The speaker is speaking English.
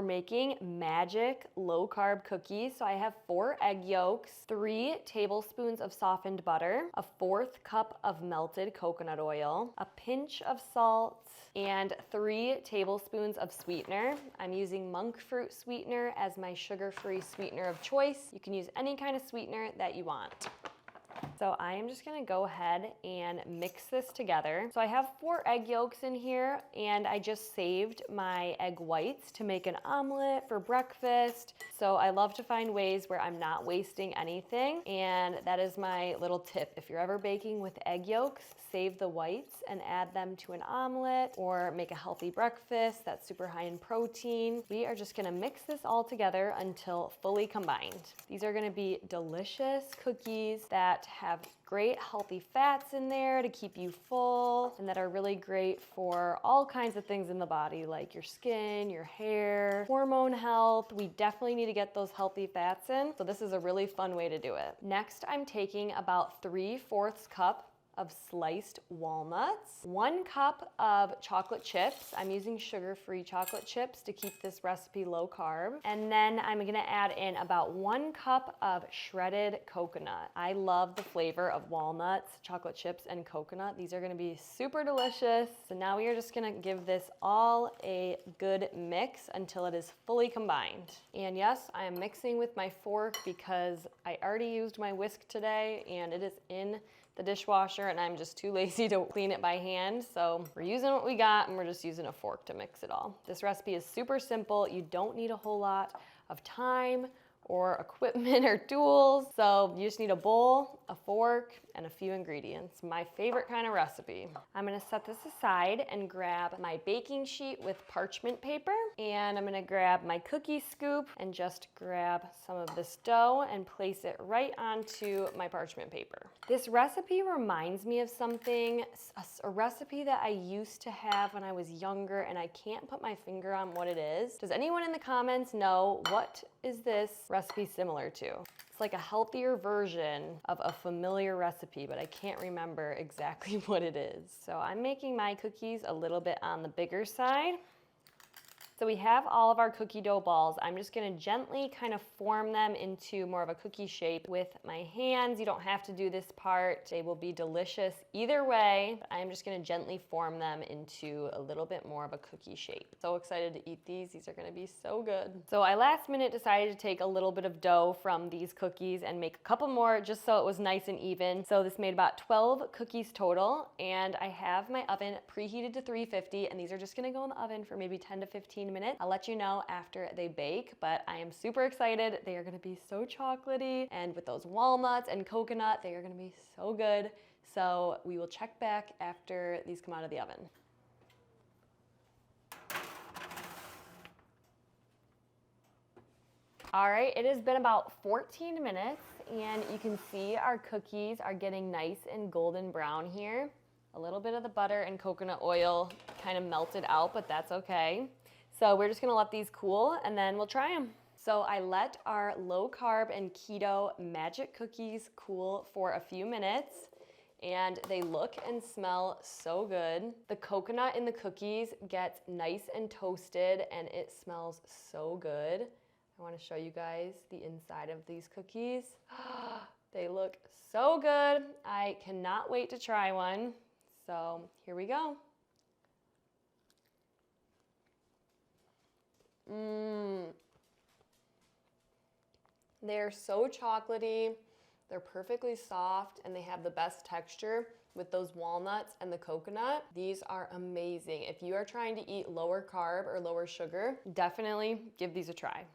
we're making magic low-carb cookies. So I have 4 egg yolks, 3 tablespoons of softened butter, a 1/4 cup of melted coconut oil, a pinch of salt, and 3 tablespoons of sweetener. I'm using monk fruit sweetener as my sugar-free sweetener of choice. You can use any kind of sweetener that you want. So I am just gonna go ahead and mix this together. So I have 4 egg yolks in here, and I just saved my egg whites to make an omelet for breakfast. So I love to find ways where I'm not wasting anything, and that is my little tip. If you're ever baking with egg yolks, save the whites and add them to an omelet or make a healthy breakfast that's super high in protein. We are just gonna mix this all together until fully combined. These are gonna be delicious cookies that have great healthy fats in there to keep you full, and that are really great for all kinds of things in the body, like your skin, your hair, hormone health. We definitely need to get those healthy fats in, so this is a really fun way to do it. Next, I'm taking about 3/4 cup of sliced walnuts, 1 cup of chocolate chips. I'm using sugar-free chocolate chips to keep this recipe low carb. And then I'm gonna add in about 1 cup of shredded coconut. I love the flavor of walnuts, chocolate chips, and coconut. These are gonna be super delicious. So now we are just gonna give this all a good mix until it is fully combined. And yes, I am mixing with my fork because I already used my whisk today and it is in the dishwasher and I'm just too lazy to clean it by hand. So we're using what we got and we're just using a fork to mix it all. This recipe is super simple. You don't need a whole lot of time or equipment or tools. So you just need a bowl, a fork, and a few ingredients. My favorite kind of recipe. I'm gonna set this aside and grab my baking sheet with parchment paper. And I'm gonna grab my cookie scoop and just grab some of this dough and place it right onto my parchment paper. This recipe reminds me of something, a recipe that I used to have when I was younger, and I can't put my finger on what it is. Does anyone in the comments know what is this recipe similar to? It's like a healthier version of a familiar recipe, but I can't remember exactly what it is. So I'm making my cookies a little bit on the bigger side. So we have all of our cookie dough balls. I'm just gonna gently kind of form them into more of a cookie shape with my hands. You don't have to do this part. They will be delicious either way. I'm just gonna gently form them into a little bit more of a cookie shape. So excited to eat these. These are gonna be so good. So I last minute decided to take a little bit of dough from these cookies and make a couple more just so it was nice and even. So this made about 12 cookies total, and I have my oven preheated to 350, and these are just gonna go in the oven for maybe 10 to 15 minutes. I'll let you know after they bake, but I am super excited. They are gonna be so chocolatey, and with those walnuts and coconut, they are gonna be so good. So we will check back after these come out of the oven. All right, it has been about 14 minutes, and you can see our cookies are getting nice and golden brown here. A little bit of the butter and coconut oil kind of melted out, but that's okay. So we're just gonna let these cool and then we'll try them. So I let our low carb and keto magic cookies cool for a few minutes, and they look and smell so good. The coconut in the cookies gets nice and toasted and it smells so good. I wanna show you guys the inside of these cookies. They look so good. I cannot wait to try one. So here we go. They're so chocolatey, they're perfectly soft, and they have the best texture with those walnuts and the coconut. These are amazing. If you are trying to eat lower carb or lower sugar, definitely give these a try.